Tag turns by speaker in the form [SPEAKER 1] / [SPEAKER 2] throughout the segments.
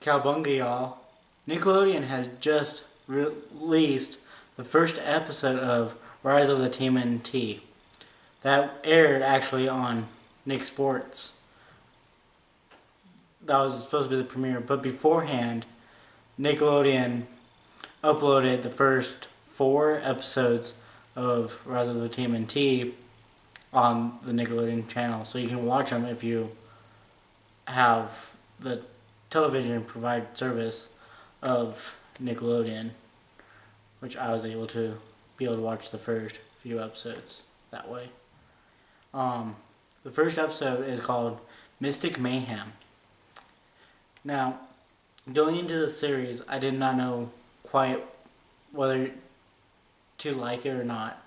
[SPEAKER 1] Cowbunga, y'all. Nickelodeon has just released the first episode of Rise of the TMNT. That aired actually on Nick Sports. That was supposed to be the premiere, but beforehand, Nickelodeon uploaded the first 4 episodes of Rise of the TMNT on the Nickelodeon channel, so you can watch them if you have the television provided service of Nickelodeon, which I was able to watch the first few episodes that way. The first episode is called Mystic Mayhem. Now, going into the series, I did not know quite whether to like it or not,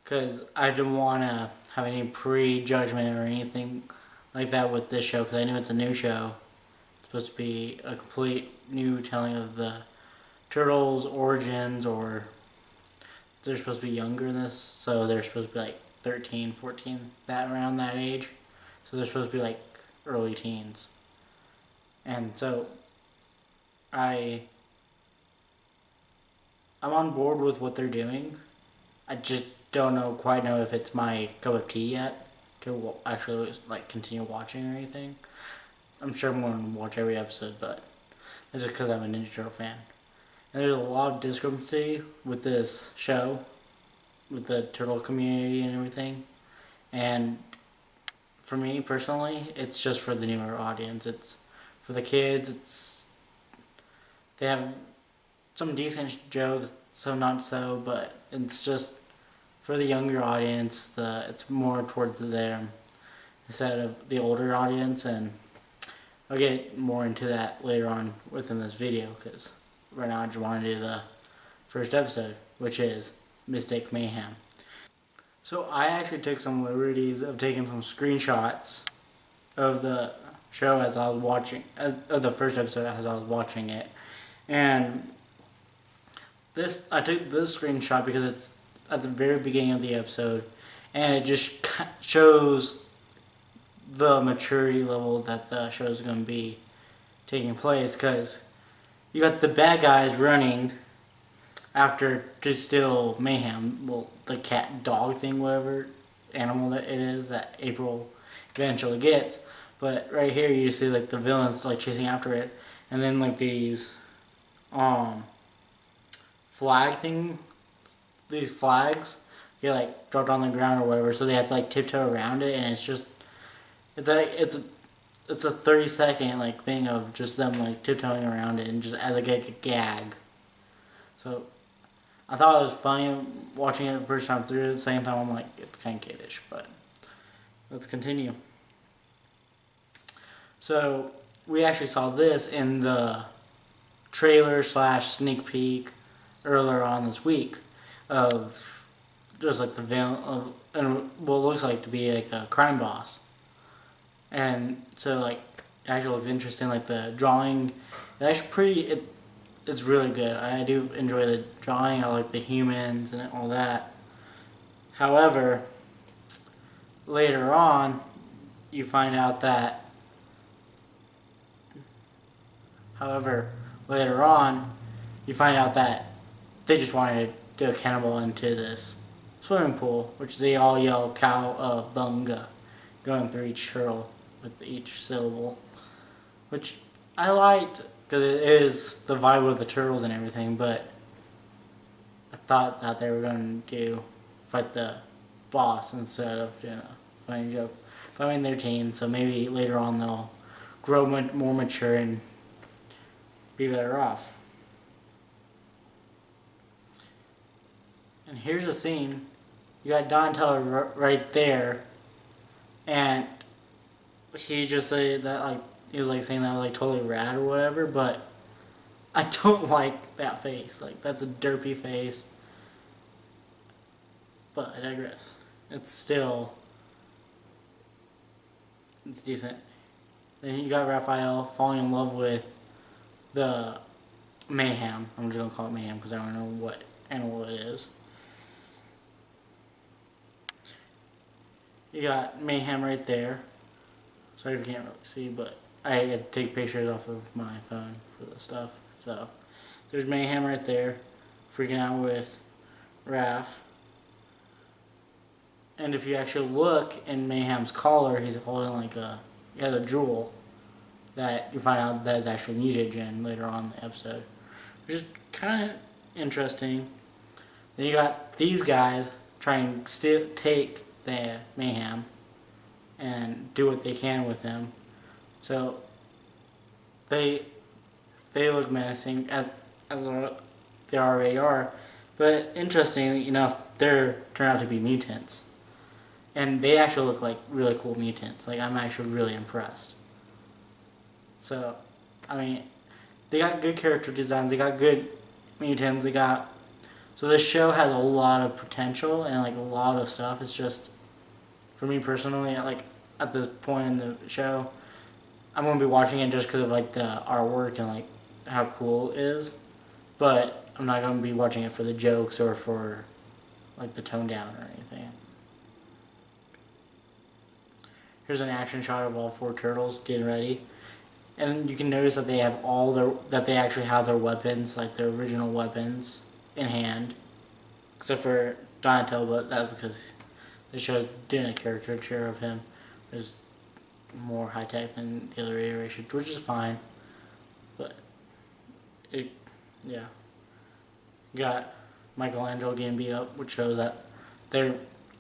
[SPEAKER 1] because I didn't want to have any prejudgment or anything like that with this show, because I knew it's a new show. It's supposed to be a complete new telling of the Turtles' origins, or they're supposed to be younger in this, so they're supposed to be like 13, 14, around that age. So they're supposed to be like early teens. And so I'm on board with what they're doing. I just don't quite know if it's my cup of tea yet to actually continue watching or anything. I'm sure I'm going to watch every episode, but it's just because I'm a Ninja Turtle fan. And there's a lot of discrepancy with this show, with the turtle community and everything. And for me personally, it's just for the newer audience. It's for the kids. They have some decent jokes, some not so, but it's just for the younger audience. It's more towards them instead of the older audience, and I'll get more into that later on within this video, because right now I just want to do the first episode, which is Mystic Mayhem. So I actually took some liberties of taking some screenshots of the show as I was watching, of the first episode as I was watching it, and I took this screenshot because it's at the very beginning of the episode, and it just shows the maturity level that the show is going to be taking place, because you got the bad guys running after to steal Mayhem, well, the cat dog thing, whatever animal that it is that April eventually gets. But right here you see the villains chasing after it, and then these these flags get dropped on the ground or whatever, so they have to tiptoe around it, and it's a 30-second thing of just them tiptoeing around it, and just as a gag. So I thought it was funny watching it the first time through. At the same time, I'm it's kind of kiddish, but let's continue. So we actually saw this in the trailer / sneak peek earlier on this week of just the villain of and what looks like to be a crime boss. And so it actually looks interesting. The drawing, it's actually it's really good. I do enjoy the drawing. I like the humans and all that. However, later on, you find out that they just wanted to do a cannibal into this swimming pool, which they all yell "Cowbunga," going through each turtle with each syllable, which I liked because it is the vibe of the turtles and everything. But I thought that they were going to fight the boss instead of doing a funny joke. But I mean, they're teens, so maybe later on they'll grow more mature and be better off. And here's a scene. You got Donatello right there, and he just said that he was saying that was totally rad or whatever, but I don't like that face. That's a derpy face. But I digress. It's decent. Then you got Raphael falling in love with the Mayhem. I'm just gonna call it Mayhem because I don't know what animal it is. You got Mayhem right there. Sorry if you can't really see, but I take pictures off of my phone for this stuff. So there's Mayhem right there, freaking out with Raph. And if you actually look in Mayhem's collar, he's holding like he has a jewel that you find out that is actually mutagen later on in the episode, which is kind of interesting. Then you got these guys trying to still take the Mayhem and do what they can with him. So they look menacing as they already are, but interestingly enough, they turn out to be mutants, and they actually look like really cool mutants. Like, I'm actually really impressed. So, I mean, they got good character designs. They got good mutants. So this show has a lot of potential and like a lot of stuff. It's just, for me personally, like at this point in the show, I'm gonna be watching it just because of like the artwork and like how cool it is, but I'm not gonna be watching it for the jokes or for like the tone down or anything. Here's an action shot of all 4 turtles getting ready, and you can notice that they actually have their weapons, like their original weapons, in hand, except for Donatello, but that's because the show's doing a caricature of him. It's more high tech than the other iterations, which is fine. But yeah. You got Michelangelo getting beat up, which shows that they're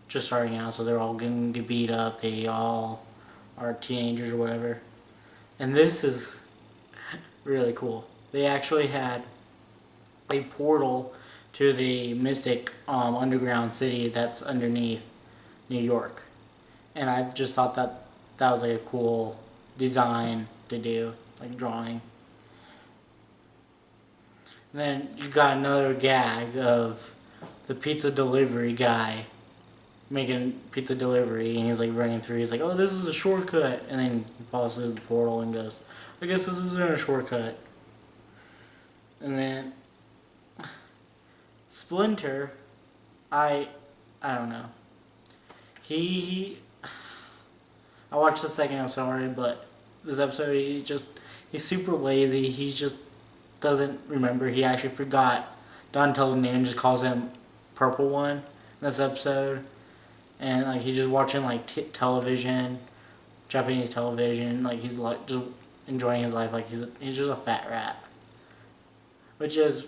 [SPEAKER 1] just starting out, so they're all getting beat up. They all are teenagers or whatever. And this is really cool. They actually had a portal to the Mystic underground city that's underneath New York. And I just thought that was like a cool design to do, like drawing. And then you got another gag of the pizza delivery guy making pizza delivery, and he's like running through. He's like, "Oh, this is a shortcut," and then he falls through the portal and goes, "I guess this isn't a shortcut." And then Splinter, I don't know. I watched the second episode already, but this episode he's super lazy. He just doesn't remember. He actually forgot Donatello's name and just calls him Purple One in this episode. And like he's just watching like television, Japanese television. Like he's like just enjoying his life. Like he's just a fat rat, which is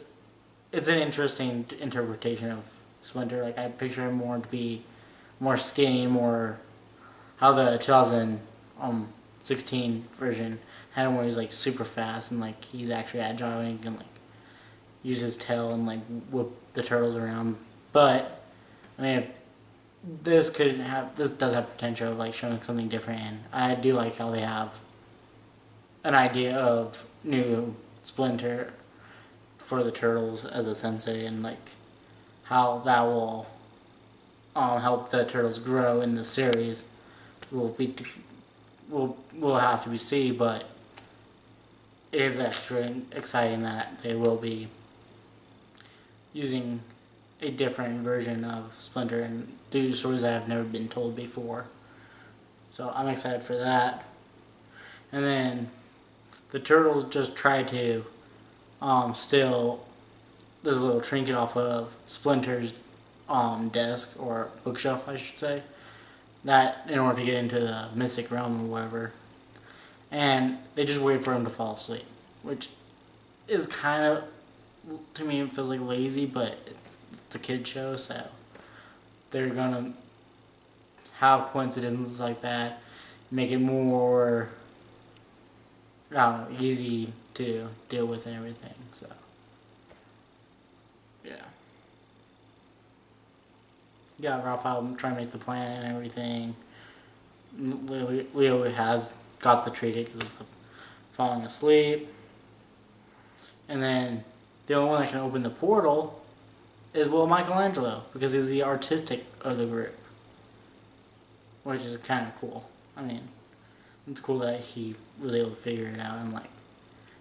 [SPEAKER 1] it's an interesting interpretation of Splinter. Like I picture him more to be more skinny, more how the 2016 version had him where he's like super fast and like he's actually agile and he can like use his tail and like whip the turtles around. But I mean, if this does have potential of like showing something different, and I do like how they have an idea of new Splinter for the turtles as a sensei, and like how that will help the turtles grow in the series will have to be seen, but it is actually exciting that they will be using a different version of Splinter and do stories that have never been told before. So I'm excited for that. And then the turtles just try to steal this little trinket off of Splinter's desk, or bookshelf I should say, that in order to get into the mystic realm or whatever. And they just wait for him to fall asleep, which is kind of, to me it feels like lazy, but it's a kid show, so they're gonna have coincidences like that, make it more, I don't know, easy to deal with and everything. So yeah, Ralph out trying to make the plan and everything. Leo has got the trinket because of falling asleep, and then the only one that can open the portal is Michelangelo, because he's the artistic of the group, which is kind of cool. I mean, it's cool that he was able to figure it out, and like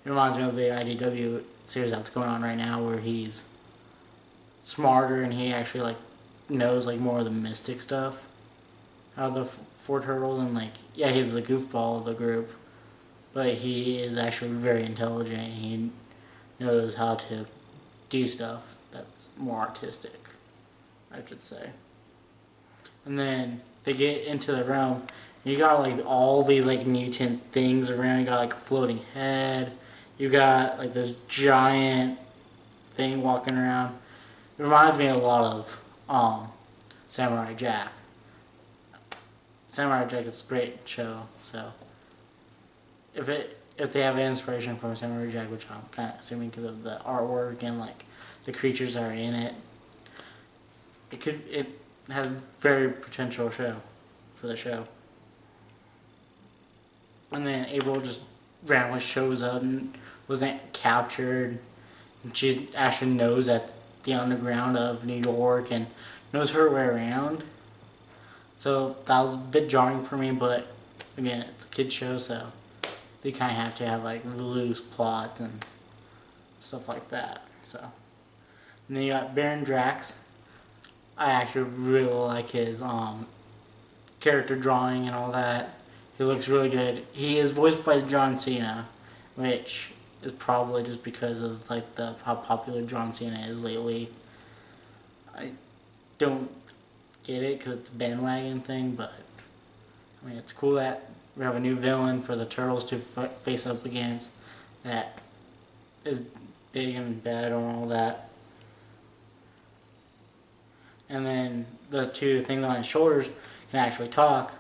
[SPEAKER 1] it reminds me of the IDW series that's going on right now, where he's smarter and he actually like knows like more of the mystic stuff out of the 4 turtles, and like yeah, he's the goofball of the group, but he is actually very intelligent. He knows how to do stuff that's more artistic, I should say. And then they get into the realm. You got like all these like mutant things around. You got like a floating head. You got like this giant thing walking around. It reminds me a lot of Samurai Jack. Samurai Jack is a great show. So if they have inspiration from Samurai Jack, which I'm kind of assuming because of the artwork and like the creatures that are in it, it has a very potential show for the show. And then April just randomly shows up and wasn't captured. And she actually knows that's the underground of New York and knows her way around. So that was a bit jarring for me, but again, it's a kid's show, so they kind of have to have like loose plots and stuff like that. So, and then you got Baron Drax. I actually really like his character drawing and all that. He looks really good. He is voiced by John Cena, which is probably just because of like how popular John Cena is lately. I don't get it because it's a bandwagon thing, but I mean it's cool that we have a new villain for the Turtles to face up against that is big and bad and all that. And then the two things on his shoulders can actually talk,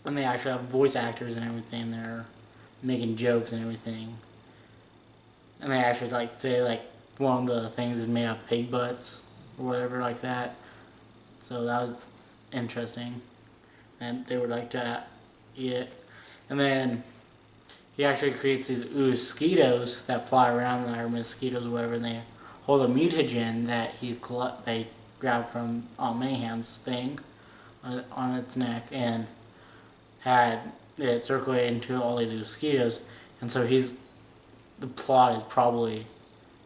[SPEAKER 1] and they actually have voice actors and everything. They're making jokes and everything, and they actually like say like one of the things is made of pig butts or whatever like that. So that was interesting, and they would like to eat it. And then he actually creates these mosquitoes that fly around, that are mosquitoes or whatever, and they hold a mutagen that they grabbed from Mayhem's thing on its neck and had it circulate into all these mosquitoes. And so the plot is probably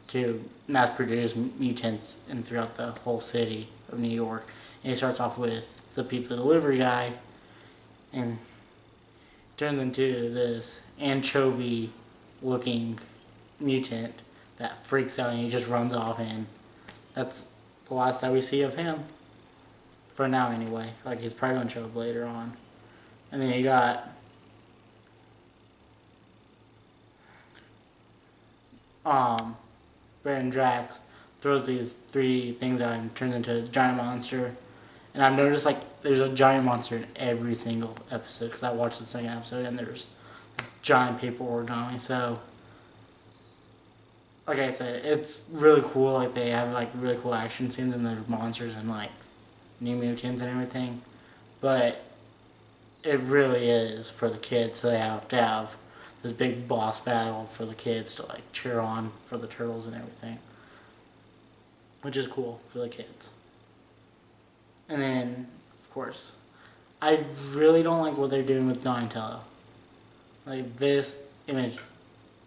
[SPEAKER 1] to mass produce mutants throughout the whole city of New York. And he starts off with the pizza delivery guy and turns into this anchovy looking mutant that freaks out and he just runs off, and that's the last that we see of him. For now anyway. Like he's probably gonna show up later on. And then you got Baron Drax throws these three things out and turns into a giant monster. And I've noticed like there's a giant monster in every single episode because I watched the second episode and there's this giant paper origami. So like I said, it's really cool. Like they have like really cool action scenes and there's monsters and like new mutants and everything. But it really is for the kids, so they have to have this big boss battle for the kids to like cheer on for the turtles and everything, which is cool for the kids. And then, of course, I really don't like what they're doing with Donatello. Like this image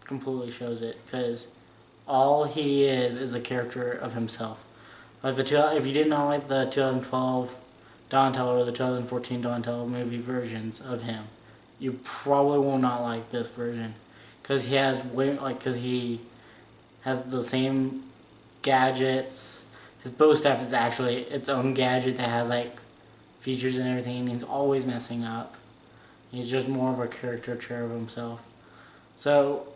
[SPEAKER 1] completely shows it because all he is a character of himself. Like if you did not like the 2012 Donatello or the 2014 Donatello movie versions of him, you probably will not like this version because he has the same gadgets. His bow staff is actually its own gadget that has like features and everything, and he's always messing up. He's just more of a caricature of himself. So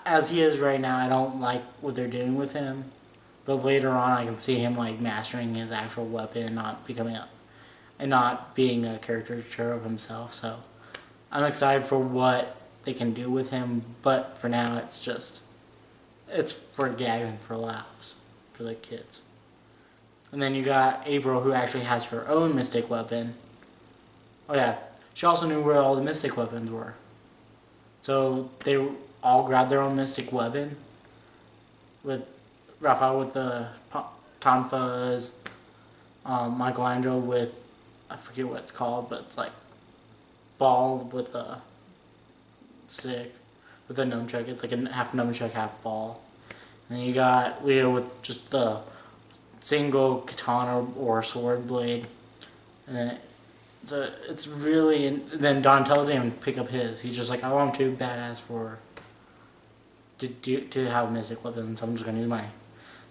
[SPEAKER 1] as he is right now, I don't like what they're doing with him. But later on, I can see him like mastering his actual weapon and not being a caricature of himself. So I'm excited for what they can do with him. But for now, it's for gags and for laughs for the kids. And then you got April, who actually has her own mystic weapon. Oh yeah, she also knew where all the mystic weapons were. So they all grabbed their own mystic weapon with Raphael with the tonfas, Michelangelo with, I forget what it's called, but it's like balls with a stick, with a nunchuck. It's like a half nunchuck, half ball. And then you got Leo with just the single katana or sword blade. And then So it's really, and then Donatello didn't even pick up his. He's just like, oh, I'm too badass to have mystic weapons. I'm just gonna use my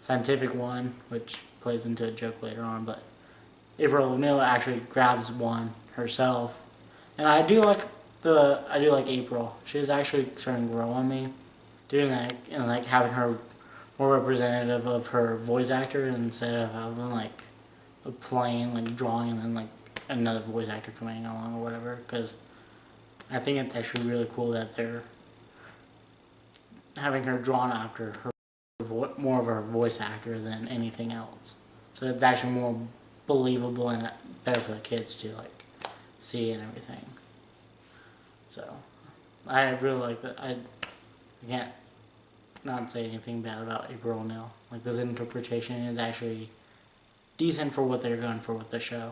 [SPEAKER 1] scientific one, which plays into a joke later on. But April O'Neil actually grabs one herself, and I do like April. She's actually starting to grow on me, doing that and like having her more representative of her voice actor instead of having like a plain like drawing and then like another voice actor coming along or whatever. Because I think it's actually really cool that they're having her drawn after her more of her voice actor than anything else. So it's actually more believable and better for the kids to like see and everything. So I really like that. I can't not say anything bad about April O'Neil. Like this interpretation is actually decent for what they're going for with the show.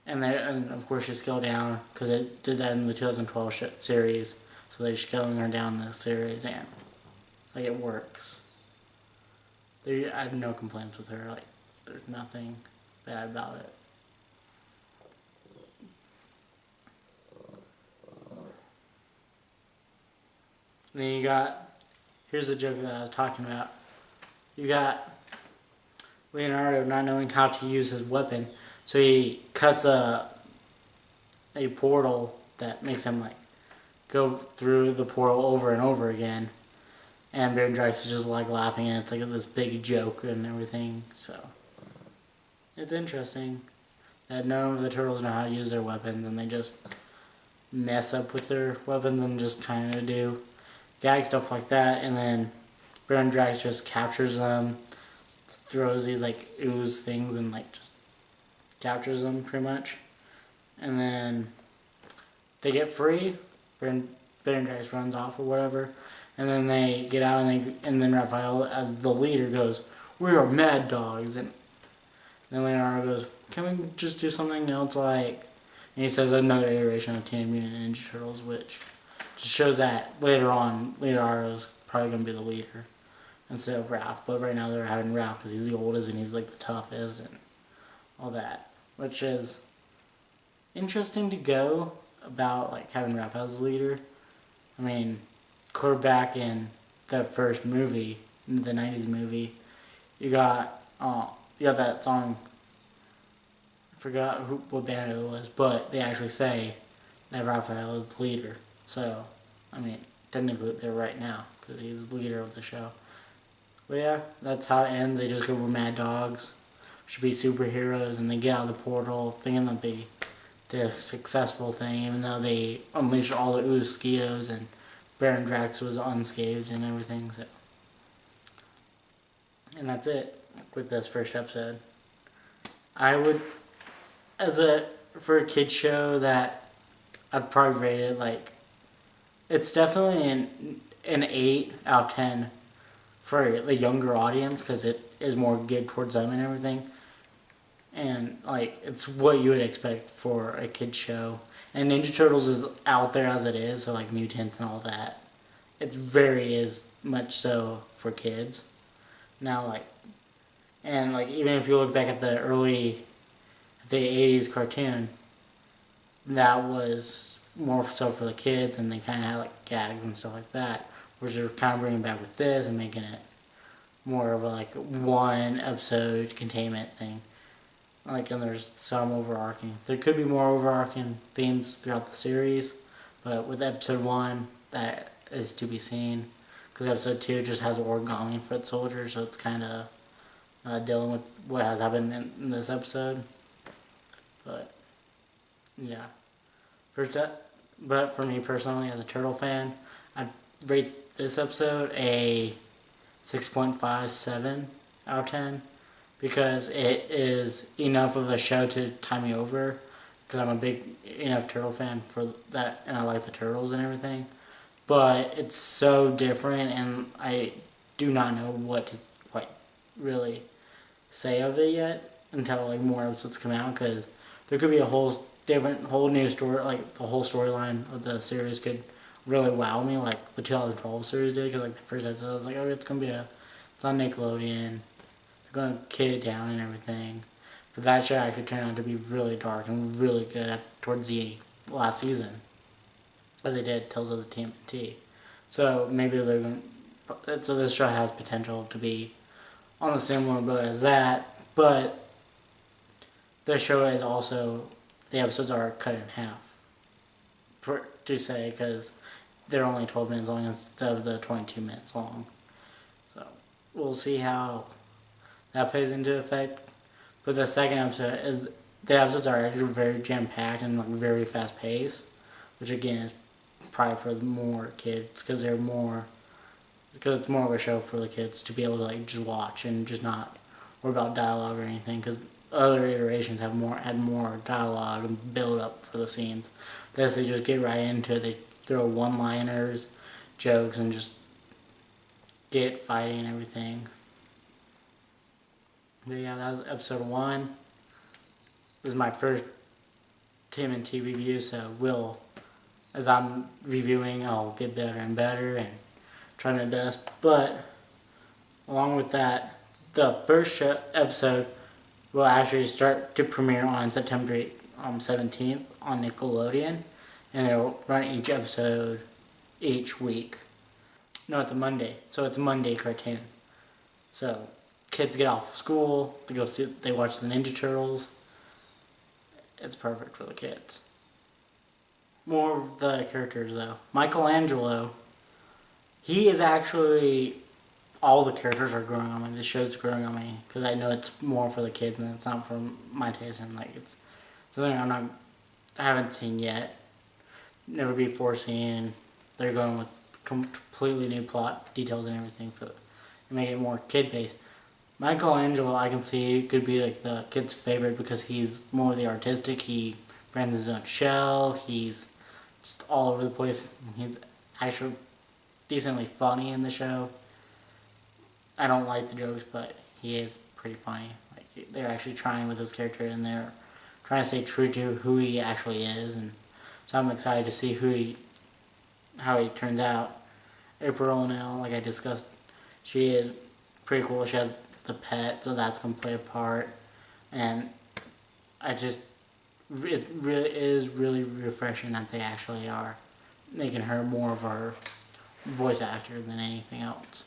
[SPEAKER 1] And of course she scaled down because it did that in the 2012 series. So they're scaling her down this series and like it works. I have no complaints with her. Like there's nothing bad about it. And then you got, here's the joke that I was talking about. You got Leonardo not knowing how to use his weapon, so he cuts a portal that makes him like go through the portal over and over again. And Baron Drax is just like laughing, and it's like this big joke and everything. So it's interesting that none of the turtles know how to use their weapons, and they just mess up with their weapons and just kind of do gag stuff like that. And then Baron Drax just captures them, throws these like ooze things, and like just captures them pretty much. And then they get free. Baron Drax runs off or whatever. And then they get out, and then Raphael, as the leader, goes, "We are mad dogs." And then Leonardo goes, "Can we just do something else like?" And he says another iteration of Teenage Mutant Ninja Turtles, which just shows that later on, Leonardo's probably going to be the leader instead of Ralph. But right now they're having Ralph because he's the oldest and he's like the toughest and all that, which is interesting to go about like having Ralph as the leader. I mean, clear back in the first movie, the '90s movie, you got that song. I forgot what band it was, but they actually say that Raphael is the leader. So, I mean, technically they're right now because he's the leader of the show. But yeah, that's how it ends. They just go, "We're mad dogs, should be superheroes," and they get out of the portal thinking they'll be the successful thing, even though they unleash all the mosquitoes and Baron Drax was unscathed and everything. So, and that's it with this first episode. I would, for a kids show, that I'd probably rate it like, it's definitely an 8 out of 10 for the younger audience because it is more geared towards them and everything. And like it's what you would expect for a kids show. And Ninja Turtles is out there as it is, so like mutants and all that. It's very is much so for kids. Now like, and like even if you look back at the 80s cartoon, that was more so for the kids, and they kind of had like gags and stuff like that, which they're kind of bringing back with this and making it more of a like one episode containment thing. Like, and there's some overarching. There could be more overarching themes throughout the series, but with episode 1, that is to be seen. Because episode 2 just has origami foot soldiers, so it's kind of dealing with what has happened in this episode. But yeah, but for me personally, as a turtle fan, I'd rate this episode a 6.57 out of 10. Because it is enough of a show to tie me over. Because I'm a big enough turtle fan for that, and I like the turtles and everything. But it's so different, and I do not know what to quite really say of it yet until like more episodes come out. Because there could be a whole new story, like the whole storyline of the series could really wow me, like the 2012 series did. Because like the first episode, I was like, oh, it's on Nickelodeon. Going to kid it down and everything. But that show actually turned out to be really dark and really good towards the last season, as they did Tales of the TMNT. So maybe they're going. So this show has potential to be on the similar boat as that, but the show is also, the episodes are cut in half, to say, because they're only 12 minutes long instead of the 22 minutes long. So we'll see how that plays into effect. But the second episode is, the episodes are actually very jam-packed and like very fast-paced, which again is probably for more kids, because it's more of a show for the kids to be able to like just watch and just not worry about dialogue or anything, because other iterations had more dialogue and build up for the scenes. This, they just get right into it. They throw one-liners, jokes, and just get fighting and everything. But yeah, that was episode 1. This is my first TMNT review, so as I'm reviewing, I'll get better and better and try my best. But along with that, the first episode will actually start to premiere on September 17th on Nickelodeon, and they'll run each episode each week. No, it's a Monday, so it's a Monday cartoon. So kids get off school, they watch the Ninja Turtles. It's perfect for the kids. More of the characters though. Michelangelo, he is actually, all the characters are growing on me. The show's growing on me because I know it's more for the kids and it's not for my taste, and like it's something I haven't seen yet, never before seen. They're going with completely new plot details and everything to make it more kid based. Michelangelo, I can see, could be like the kid's favorite because he's more the artistic. He brands his own shell. He's just all over the place. He's actually decently funny in the show. I don't like the jokes, but he is pretty funny. Like, they're actually trying with his character, and they're trying to stay true to who he actually is. And so I'm excited to see how he turns out. April O'Neil, like I discussed, she is pretty cool. She has the pet, so that's going to play a part. And it really is really refreshing that they actually are making her more of a voice actor than anything else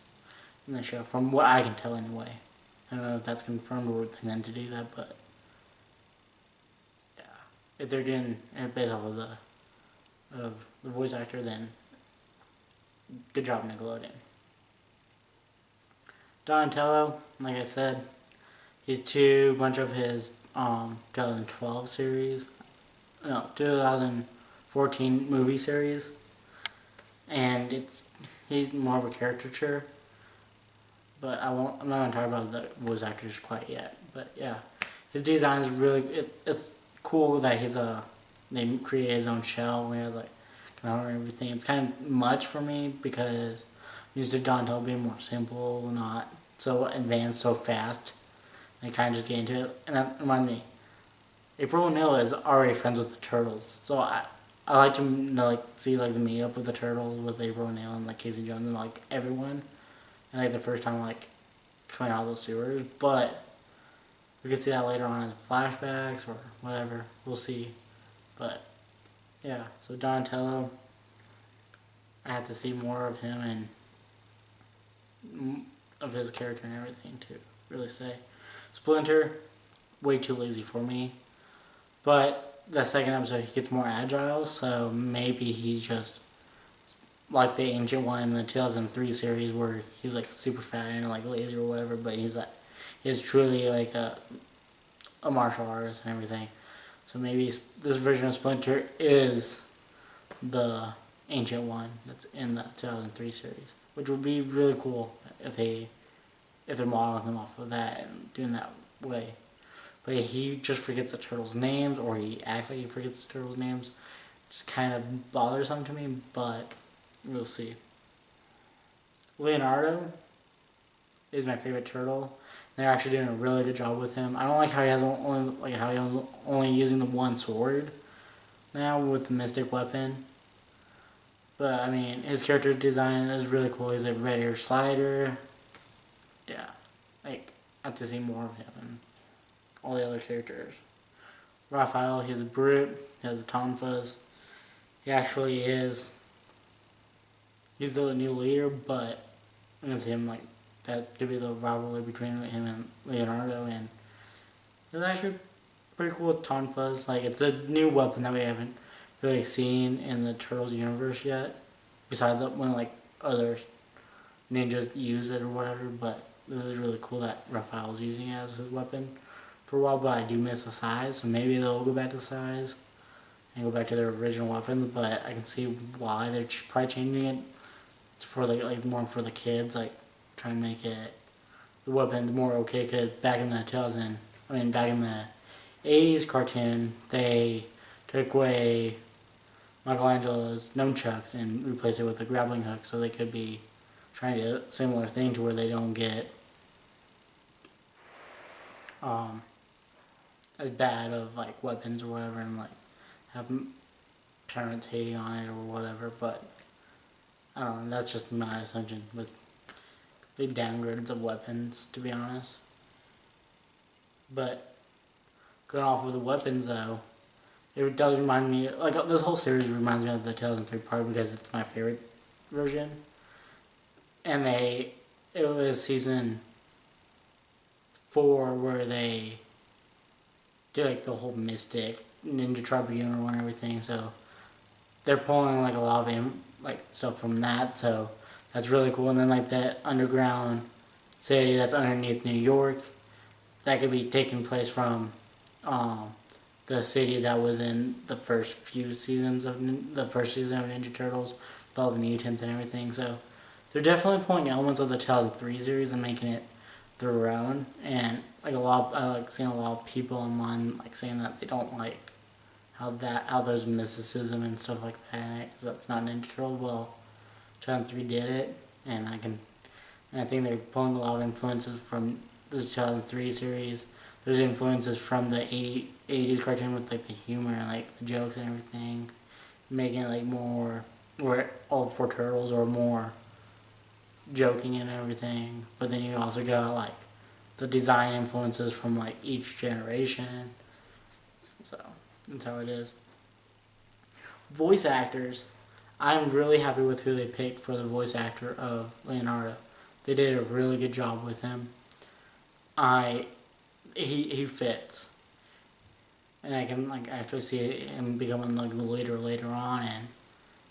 [SPEAKER 1] in the show, from what I can tell anyway. I don't know if that's confirmed or they meant to do that, but yeah, if they're doing it based off of the voice actor, then good job, Nickelodeon. Donatello, like I said, he's a bunch of his 2012 series, no, 2014 movie series, and he's more of a caricature. But I'm not going to talk about the voice actors quite yet. But yeah, his design is really, it's cool that they create his own shell. He has like and everything. It's kind of much for me because I'm used to Donatello being more simple, not so advanced, so fast. I kind of just get into it. And that reminds me, April O'Neil is already friends with the Turtles. So I like to see like the meetup with the Turtles with April O'Neil and like Casey Jones and like everyone. And like the first time like coming out of those sewers, but we could see that later on as flashbacks or whatever. We'll see. But yeah, so Donatello, I had to see more of him and of his character and everything to really say. Splinter, way too lazy for me. But the second episode he gets more agile, so maybe he's just like the Ancient One in the 2003 series where he was like super fat and like lazy or whatever, but he's truly like a martial artist and everything. So maybe this version of Splinter is the Ancient One that's in the 2003 series, which would be really cool if they're modeling him off of that and doing that way. But he just forgets the turtles' names, or he actually forgets the turtles' names. Just kind of bothersome to me, but we'll see. Leonardo is my favorite turtle. They're actually doing a really good job with him. I don't like how he was only using the one sword now with the mystic weapon. But I mean, his character design is really cool. He's a red ear slider. Yeah, like I have to see more of him. And all the other characters. Raphael, he's a brute. He has the tonfas. He actually is. He's the new leader, but it's him like that could be the rivalry between him and Leonardo, and it was actually pretty cool with tonfas. Like it's a new weapon that we haven't really seen in the Turtles universe yet, besides when like other ninjas use it or whatever. But this is really cool that Raphael's using it as his weapon for a while. But I do miss the size, so maybe they'll go back to size and go back to their original weapons. But I can see why they're probably changing it. It's for like more for the kids, like trying to make it the weapon more okay. Because back in the back in the 80s cartoon, they took away Michelangelo's nunchucks and replaced it with a grappling hook, so they could be trying to do a similar thing to where they don't get as bad of like weapons or whatever, and like have parents hating on it or whatever. But I don't know, that's just my assumption with the downgrades of weapons, to be honest. But going off of the weapons though, it does remind me, like this whole series reminds me of the 2003 part because it's my favorite version. And it was season 4 where they did like the whole Mystic Ninja Tribunal and everything. So they're pulling like a lot of stuff from that. So that's really cool. And then like that underground city that's underneath New York, that could be taking place from the city that was in the first few seasons of the first season of Ninja Turtles with all the mutants and everything. So they're definitely pulling elements of the 2003 series and making it their own. And like I like seeing a lot of people online like saying that they don't like how there's mysticism and stuff like that, because that's not Ninja Turtles. Well, 2003 did it, and I think they're pulling a lot of influences from the 2003 series. There's influences from the 80s cartoon with like the humor and like the jokes and everything, making it like more where all 4 turtles are more joking and everything. But then you also got like the design influences from like each generation. So that's how it is. Voice actors, I'm really happy with who they picked for the voice actor of Leonardo. They did a really good job with him. He fits, and I can like actually see him becoming like the leader later on and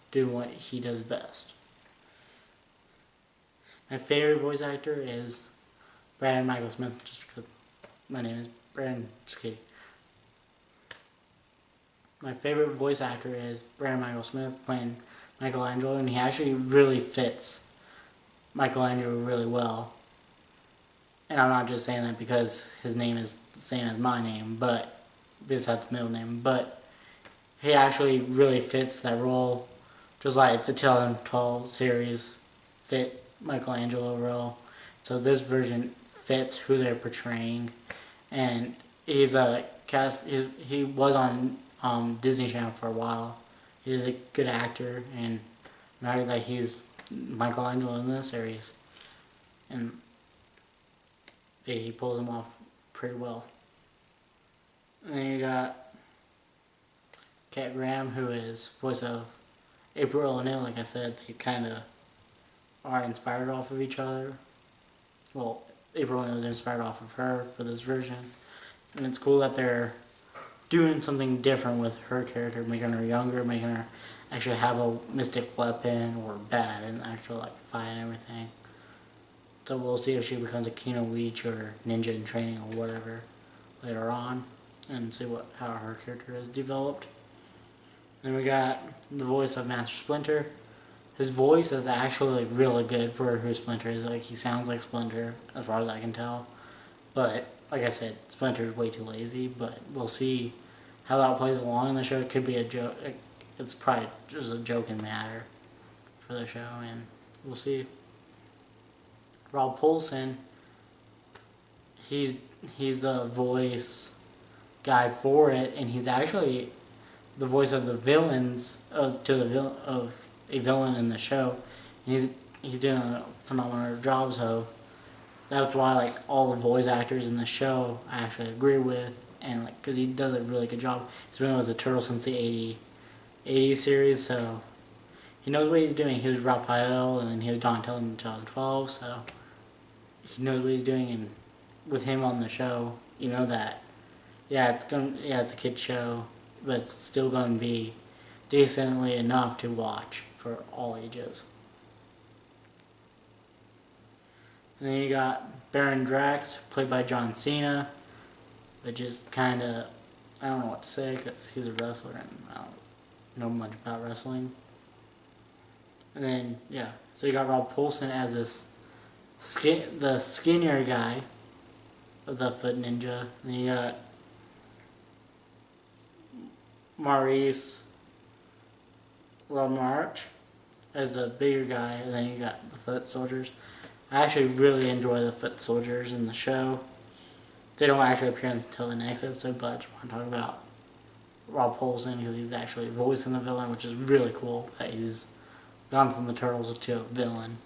[SPEAKER 1] doing what he does best. My favorite voice actor is Brandon Michael Smith, just because my name is Brandon. Just kidding. My favorite voice actor is Brandon Michael Smith playing Michelangelo, and he actually really fits Michelangelo really well. And I'm not just saying that because his name is the same as my name, but besides the middle name, but he actually really fits that role, just like the 2012 series fit Michelangelo role. So this version fits who they're portraying, and he was on Disney Channel for a while. He's a good actor, and now that he's Michelangelo in this series, and he pulls him off pretty well. And then you got Cat Graham, who is voice of April O'Neil. Like I said, they kind of are inspired off of each other. Well, April O'Neil is inspired off of her for this version, and it's cool that they're doing something different with her character, making her younger, making her actually have a mystic weapon or bad and actually like fight and everything. So we'll see if she becomes a Kino Leech or ninja in training or whatever later on, and see how her character is developed. Then we got the voice of Master Splinter. His voice is actually really good for who Splinter is. Like, he sounds like Splinter as far as I can tell. But like I said, Splinter's way too lazy. But we'll see how that plays along in the show. It could be a joke. It's probably just a joking matter for the show, and we'll see. Rob Paulsen, he's the voice guy for it, and he's actually the voice of the villains of a villain in the show, and he's doing a phenomenal job. So That's why like all the voice actors in the show I actually agree with, and like because he does a really good job. He's been with the Turtles since the 80 series, so he knows what he's doing. He was Raphael, and then he was Donatello in 2012, so he knows what he's doing. And with him on the show, you know that it's a kid show, but it's still gonna be decently enough to watch for all ages. And then you got Baron Drax, played by John Cena, which is kind of, I don't know what to say because he's a wrestler and I don't know much about wrestling. And then, so you got Rob Paulsen as the skinnier guy of the Foot Ninja. And then you got Maurice LaMarche as the bigger guy, and then you got the Foot Soldiers. I actually really enjoy the Foot Soldiers in the show. They don't actually appear until the next episode, but I just want to talk about Rob Paulsen because he's actually voicing the villain, which is really cool that he's gone from the Turtles to a villain.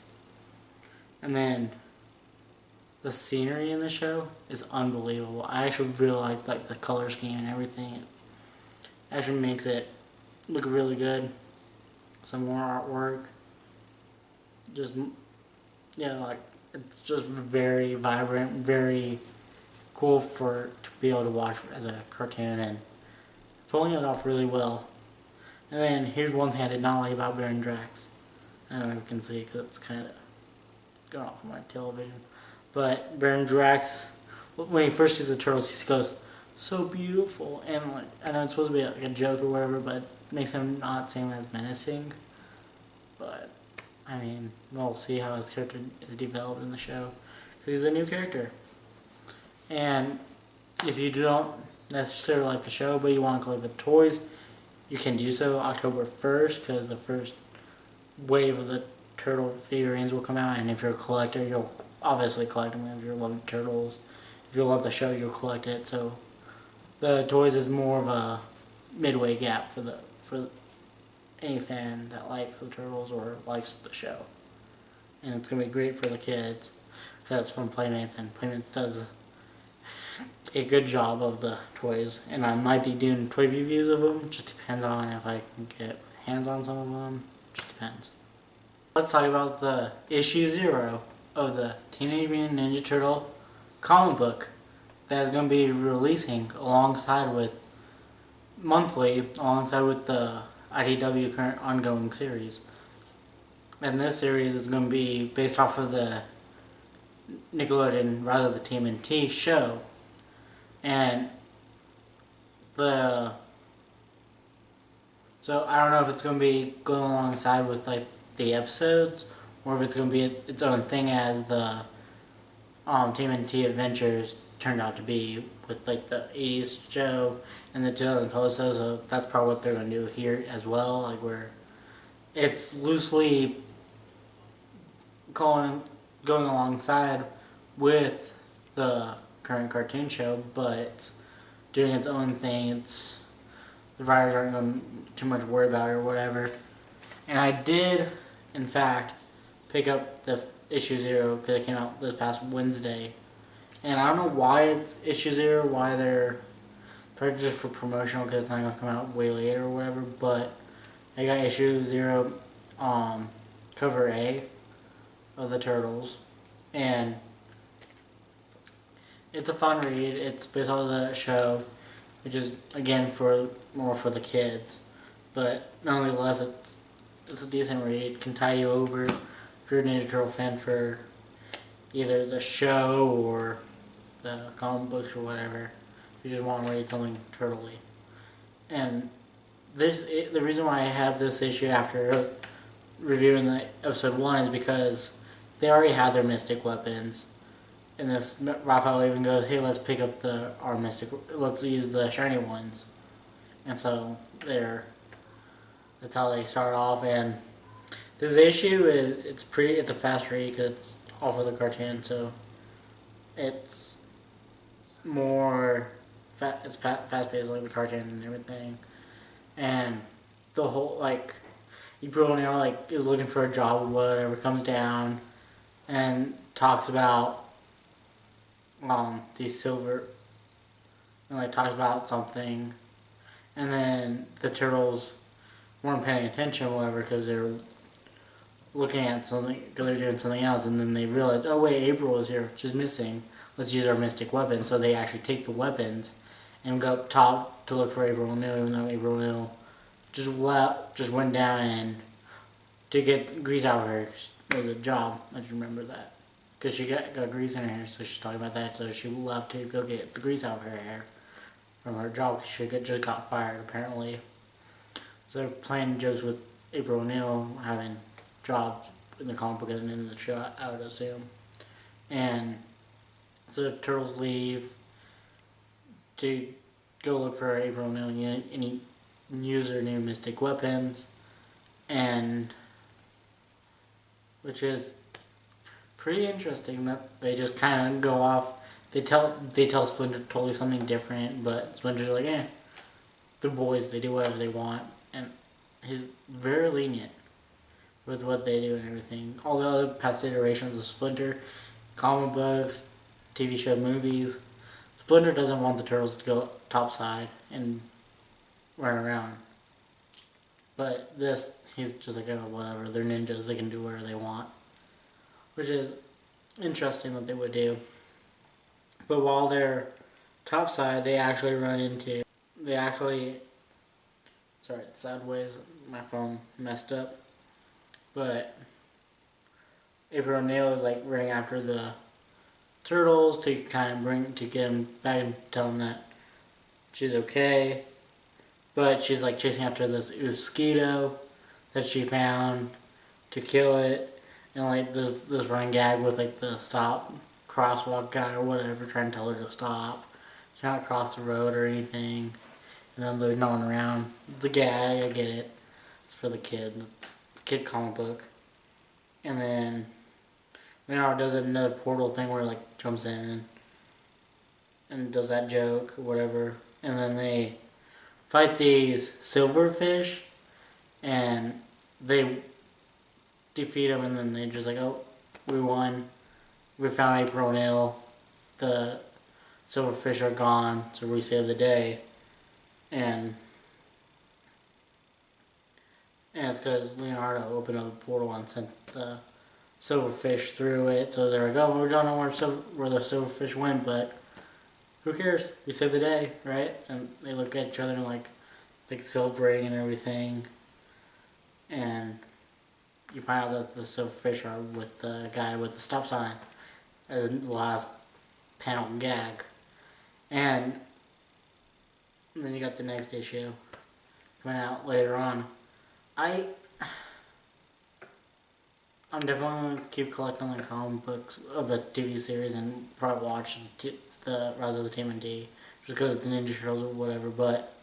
[SPEAKER 1] And then the scenery in the show is unbelievable. I actually really like the color scheme and everything. It actually makes it look really good. Some more artwork. It's just very vibrant, very cool to be able to watch as a cartoon and pulling it off really well. And then here's one thing I did not like about Baron Drax. I don't know if you can see because it's kind of going off of my television. But Baron Drax, when he first sees the turtles, he goes, "So beautiful," and like I know it's supposed to be like a joke or whatever, but it makes him not seem as menacing. But I mean, we'll see how his character is developed in the show because he's a new character. And if you don't necessarily like the show, but you want to collect the toys, you can do so October 1st because the first wave of the turtle figurines will come out. And if you're a collector, you'll obviously collect them. If you love the turtles, if you love the show, you'll collect it. So the toys is more of a midway gap for any fan that likes the turtles or likes the show. And it's going to be great for the kids because it's from Playmates, and Playmates does a good job of the toys. And I might be doing toy reviews of them. Just depends on if I can get hands on some of them. Just depends. Let's talk about the issue 0 of the Teenage Mutant Ninja Turtle comic book that is going to be releasing monthly alongside with the IDW current ongoing series. And this series is going to be based off of the Nickelodeon, rather the TMNT show. And so I don't know if it's going to be going alongside with like the episodes, or if it's going to be its own thing as the TMNT Adventures turned out to be with like the 80s show and the 2012 show. So that's probably what they're going to do here as well, like where it's loosely going alongside with the current cartoon show, but doing its own thing. The writers aren't going to too much worry about it or whatever. And I did, in fact, pick up the issue 0 because it came out this past Wednesday. And I don't know why it's issue 0, why they're probably just for promotional because it's not going to come out way later or whatever. But I got issue 0, cover A of the Turtles. And it's a fun read. It's based on the show, which is, again, more for the kids. But nonetheless, it's a decent read. It can tie you over if you're a Ninja Turtle fan for either the show or the comic books or whatever. You just want to read something turtly. And the reason why I have this issue after reviewing the episode 1 is because they already have their mystic weapons. And this Raphael even goes, "Hey, let's pick up our mystic. Let's use the shiny ones." And so that's how they start off. And this issue it's a fast read because it's off of the cartoon, so it's more it's fast paced like the cartoon and everything. And the whole April is looking for a job or whatever, comes down and talks about these silver, and like talks about something, and then the turtles weren't paying attention or whatever because they're looking at something, because they're doing something else, and then they realized, oh wait, April is here, she's missing. Let's use our mystic weapon. So they actually take the weapons and go up top to look for April O'Neil, even though April O'Neil just went down and to get grease out of her. It was a job. I just remember that because she got grease in her hair, so she's talking about that. So she left to go get the grease out of her hair from her job because she just got fired apparently. So they're playing jokes with April O'Neil having jobs in the comic book and in the show, I would assume. And so the turtles leave to go look for April O'Neil and use their new mystic weapons, and which is pretty interesting that they just kind of go off. They tell Splinter totally something different, but Splinter's like, they're boys. They do whatever they want, and he's very lenient with what they do and everything. All the other past iterations of Splinter, comic books, TV show, movies, Splinter doesn't want the turtles to go topside and run around. But this, he's just like, oh, whatever, they're ninjas, they can do whatever they want. Which is interesting that they would do. But while they're topside, they actually run into, sorry, it's sideways, my phone messed up. But April O'Neil is like running after the turtles to kind of get them back and tell them that she's okay. But she's like chasing after this mosquito that she found to kill it. And like this running gag with like the stop crosswalk guy or whatever trying to tell her to stop. She's not cross the road or anything. And then there's no one around. It's a gag, I get it. It's for the kids. It's a kid comic book. And then Leonardo does another portal thing where he like jumps in and does that joke or whatever. And then they fight these silverfish and they defeat them, and then they just like, oh, we won. We found April O'Neil. The silverfish are gone, so we saved the day. And it's because Leonardo opened up a portal and sent the silverfish through it. So they're like, oh, we don't know where the silverfish went, but who cares? We saved the day, right? And they look at each other and like celebrating and everything. And you find out that the silverfish are with the guy with the stop sign as the last panel gag. And then you got the next issue coming out later on. I'm definitely going to keep collecting the comic books of the TV series and probably watch the Rise of the TMNT just because it's Ninja Turtles or whatever. But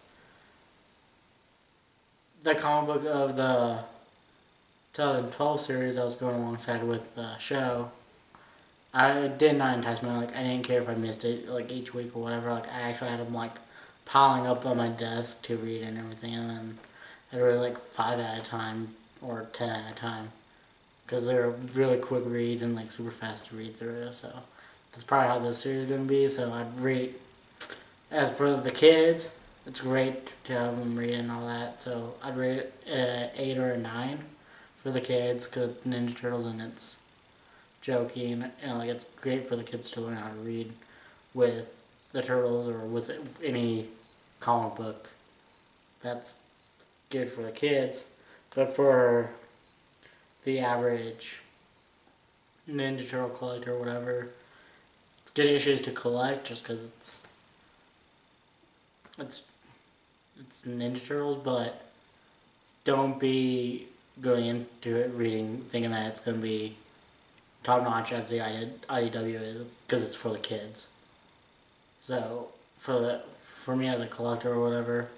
[SPEAKER 1] the comic book of the 2012 series I was going alongside with the show, I did not entice me. Like, I didn't care if I missed it like each week or whatever. Like, I actually had them like piling up on my desk to read and everything, and then I'd read like 5 at a time or 10 at a time because they're really quick reads and like super fast to read through. So that's probably how this series is going to be. So I'd rate. As for the kids, it's great to have them read and all that. So I'd rate it an 8 or a 9 for the kids because Ninja Turtles and it's jokey and like it's great for the kids to learn how to read with the Turtles or with any comic book. That's good for the kids, but for the average Ninja Turtle collector or whatever, it's good issues to collect just because it's Ninja Turtles, but don't be going into it reading thinking that it's going to be top notch as the IDW is, because it's for the kids. So for me as a collector or whatever,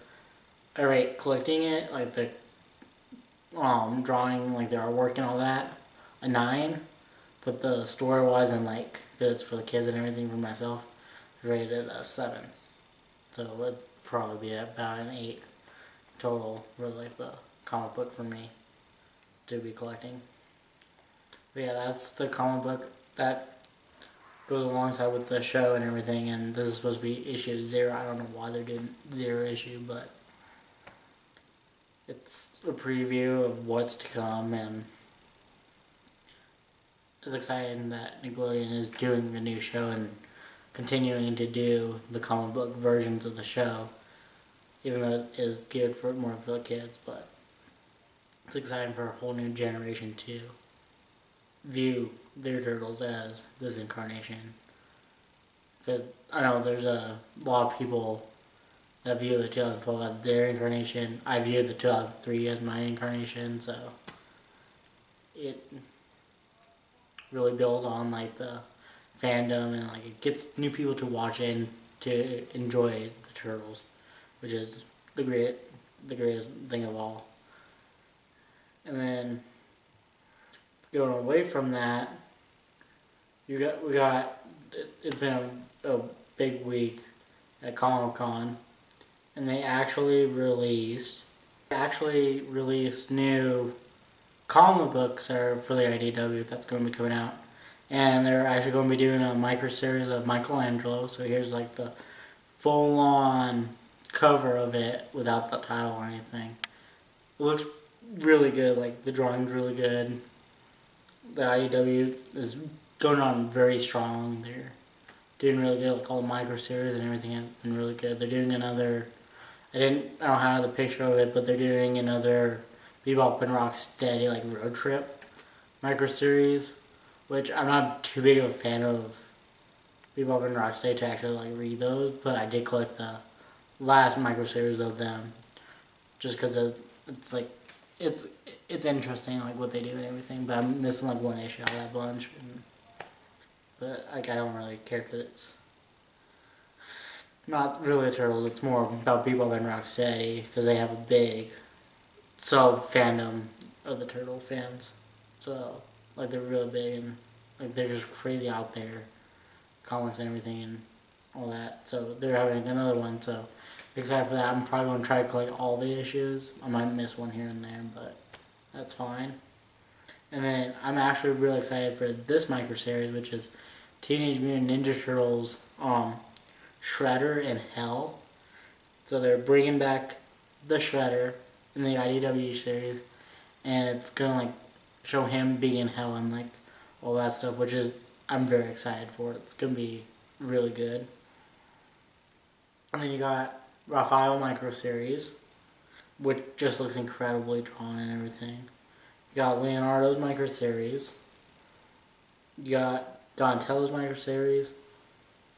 [SPEAKER 1] I rate collecting it, like the drawing, like the artwork and all that, a 9. But the story wise and like, because it's for the kids and everything for myself, I rated a 7. So it would probably be about an 8 total for like the comic book for me to be collecting. But yeah, that's the comic book that goes alongside with the show and everything, and this is supposed to be issue 0. I don't know why they're doing 0 issue, but it's a preview of what's to come, and it's exciting that Nickelodeon is doing a new show and continuing to do the comic book versions of the show, even though it is geared for more for the kids. But it's exciting for a whole new generation to view their turtles as this incarnation. Because I know there's a lot of people that view the 2012 as their incarnation. I view the 2003 as my incarnation, so it really builds on like the fandom, and like it gets new people to watch it and to enjoy the turtles, which is the greatest thing of all. And then going away from that, it's been a big week at Comic-Con, and they actually released new comic books are for the IDW that's going to be coming out, and they're actually going to be doing a micro series of Michelangelo. So here's like the full-on cover of it without the title or anything. It looks really good. Like the drawing's really good. The IDW is going on very strong. They're doing really good. Like all the micro series and everything has been really good. They're doing another. I don't have the picture of it, but they're doing another Bebop and Rocksteady like road trip micro series, which I'm not too big of a fan of Bebop and Rocksteady to actually like read those, but I did collect the last micro series of them just because it's like it's interesting like what they do and everything. But I'm missing like one issue out of that bunch, but like I don't really care because it's not really the Turtles. It's more about Bebop and Rocksteady because they have a big fandom of the Turtle fans. So like they're really big, and like they're just crazy out there, comics and everything and all that. So they're having another one. So excited for that. I'm probably going to try to collect all the issues. I might miss one here and there, but that's fine. And then I'm actually really excited for this micro series, which is Teenage Mutant Ninja Turtles Shredder in Hell. So they're bringing back the Shredder in the IDW series, and it's gonna like show him being in hell and like all that stuff, which is I'm very excited for. It's gonna be really good. And then you got Raphael micro series, which just looks incredibly drawn and everything. You got Leonardo's micro series. You got Donatello's micro series.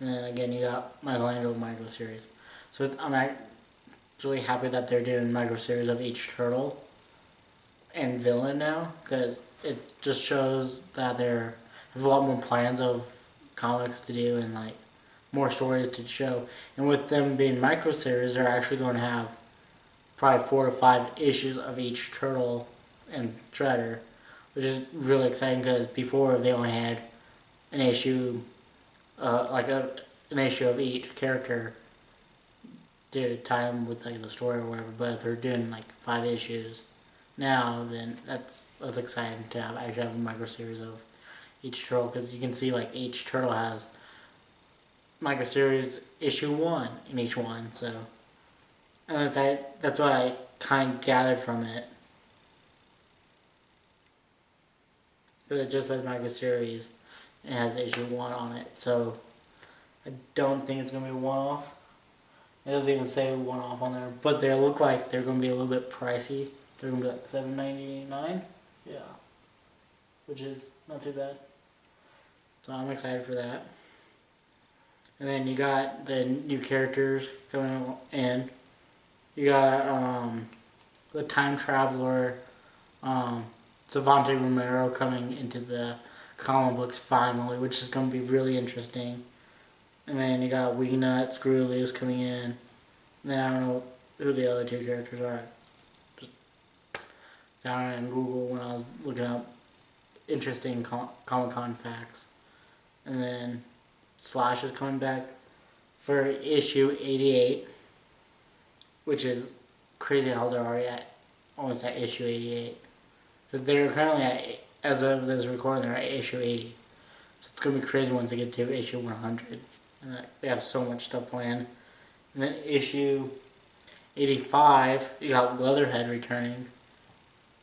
[SPEAKER 1] And then again, you got Michelangelo's micro series. So I'm actually happy that they're doing micro series of each turtle and villain now, because it just shows that they have a lot more plans of comics to do and like more stories to show. And with them being micro series, they're actually going to have probably 4 to 5 issues of each turtle and Shredder, which is really exciting because before they only had an issue, an issue of each character to tie them with like the story or whatever. But if they're doing like 5 issues now, then that's exciting to actually have a micro series of each turtle, because you can see like each turtle has micro series issue 1 in each one. So and that's what I kind of gathered from it. But it just says micro series and it has issue 1 on it. So I don't think it's going to be a one-off. It doesn't even say one-off on there. But they look like they're going to be a little bit pricey. They're going to be like $7.99. Yeah. Which is not too bad. So I'm excited for that. And then you got the new characters coming in. You got the time traveler, Savante Romero coming into the comic books finally, which is going to be really interesting. And then you got Wignut, Screw Loose coming in. And then I don't know who the other 2 characters are. Just found it on Google when I was looking up interesting Comic-Con facts. And then Slash is coming back for issue 88, which is crazy how they're already almost at issue 88. Because they're currently as of this recording, they're at issue 80. So it's gonna be crazy once they get to issue 100, and they have so much stuff planned. And then issue 85, you got Leatherhead returning,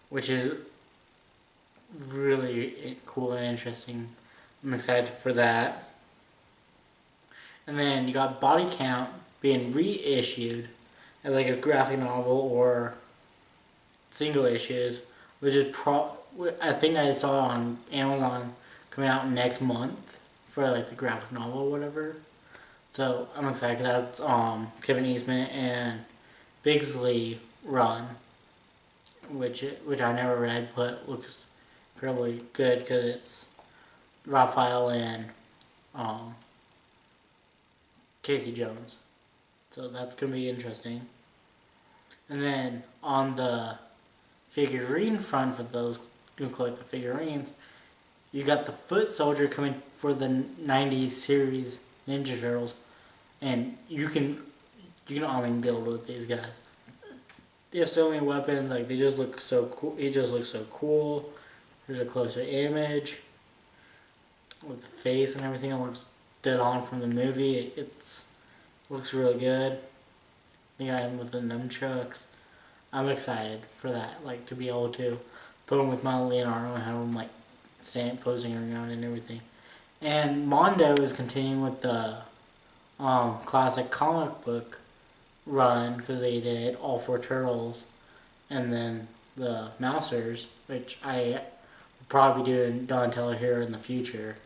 [SPEAKER 1] which is really cool and interesting. I'm excited for that. And then you got Body Count being reissued as like a graphic novel or single issues, which is I think I saw on Amazon coming out next month for like the graphic novel or whatever. So I'm excited because that's Kevin Eastman and Bigsley run, which I never read but looks incredibly good because it's Raphael and Casey Jones. So that's going to be interesting. And then on the figurine front, for those who collect the figurines, you got the Foot Soldier coming for the 90s series Ninja Turtles. And you can build with these guys. They have so many weapons, like they just look so cool. He just looks so cool. There's a closer image with the face and everything. It looks dead on from the movie. It looks really good. The guy with the nunchucks. I'm excited for that. Like to be able to put him with my Leonardo and have him like stand posing around and everything. And Mondo is continuing with the classic comic book run because they did all four Turtles and then the Mousers, which I will probably do in Donatello here in the future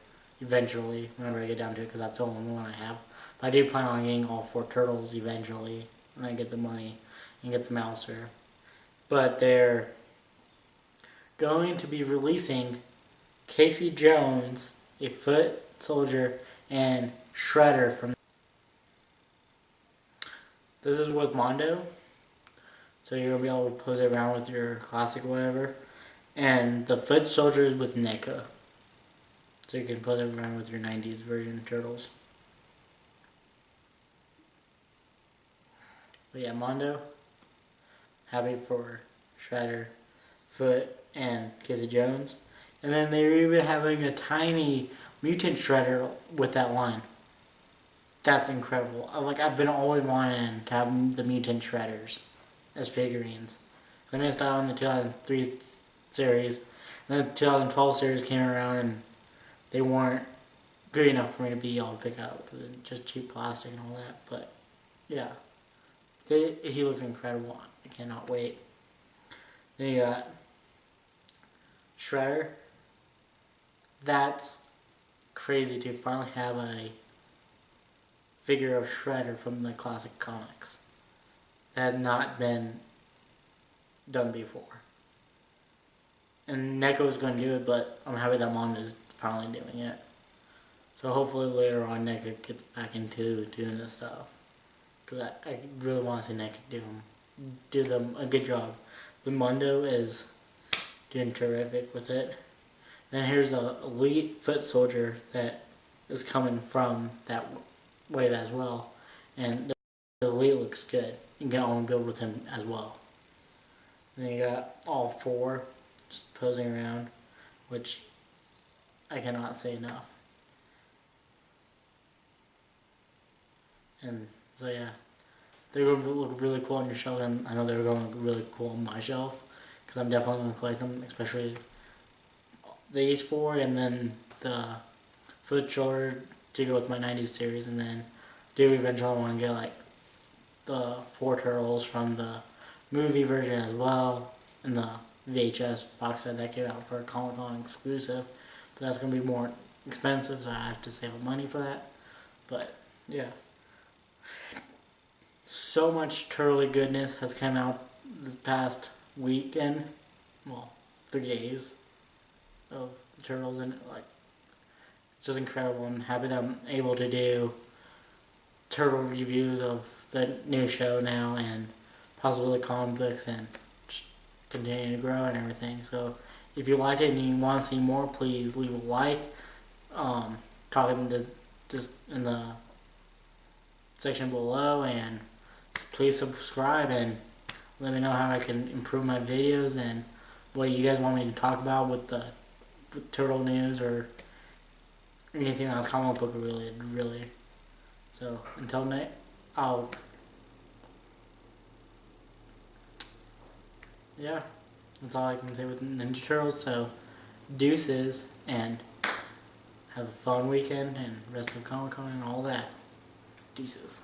[SPEAKER 1] eventually whenever I get down to it because that's the only one I have. But I do plan on getting all four Turtles eventually when I get the money and get the Mouser. But they're going to be releasing Casey Jones, a Foot Soldier, and Shredder from. This is with Mondo, so you're going to be able to pose it around with your classic or whatever. And the Foot Soldier is with NECA, so you can pose it around with your 90s version Turtles. But yeah, Mondo, happy for Shredder, Foot, and Casey Jones. And then they're even having a tiny mutant Shredder with that line. That's incredible. I've been always wanting to have the mutant Shredders as figurines. I missed out on the 2003 series. And then the 2012 series came around and they weren't good enough for me to be able to pick up because it's just cheap plastic and all that. But yeah, he looks incredible. I cannot wait. Then you got Shredder. That's crazy to finally have a figure of Shredder from the classic comics. That has not been done before. And NECA going to do it, but I'm happy that Mondo's finally doing it. So hopefully later on NECA gets back into doing this stuff. Because I really want to see NECA do them a good job. The Mondo is doing terrific with it. Then here's the Elite Foot Soldier that is coming from that wave as well. And the Elite looks good. You can only build with him as well. And then you got all four just posing around, which I cannot say enough. And so yeah, they're going to look really cool on your shelf, and I know they're going to look really cool on my shelf because I'm definitely going to collect them, especially these four, and then the Foot Soldier to go with my 90s series, and then do eventually want to get like the 4 Turtles from the movie version as well, and the VHS box set that came out for a Comic-Con exclusive, but that's going to be more expensive, so I have to save up money for that. But yeah, so much Turtle goodness has come out this past weekend, well, 3 days of the Turtles, and it's just incredible. I'm happy that I'm able to do Turtle reviews of the new show now and possibly the comic books and just continue to grow and everything. So if you like it and you want to see more, please leave a like. Comment just in the section below, and please subscribe and let me know how I can improve my videos and what you guys want me to talk about with the Turtle news or anything that's comic book related, really. So until next, yeah, that's all I can say with Ninja Turtles. So deuces, and have a fun weekend and rest of Comic Con and all that. Deuces.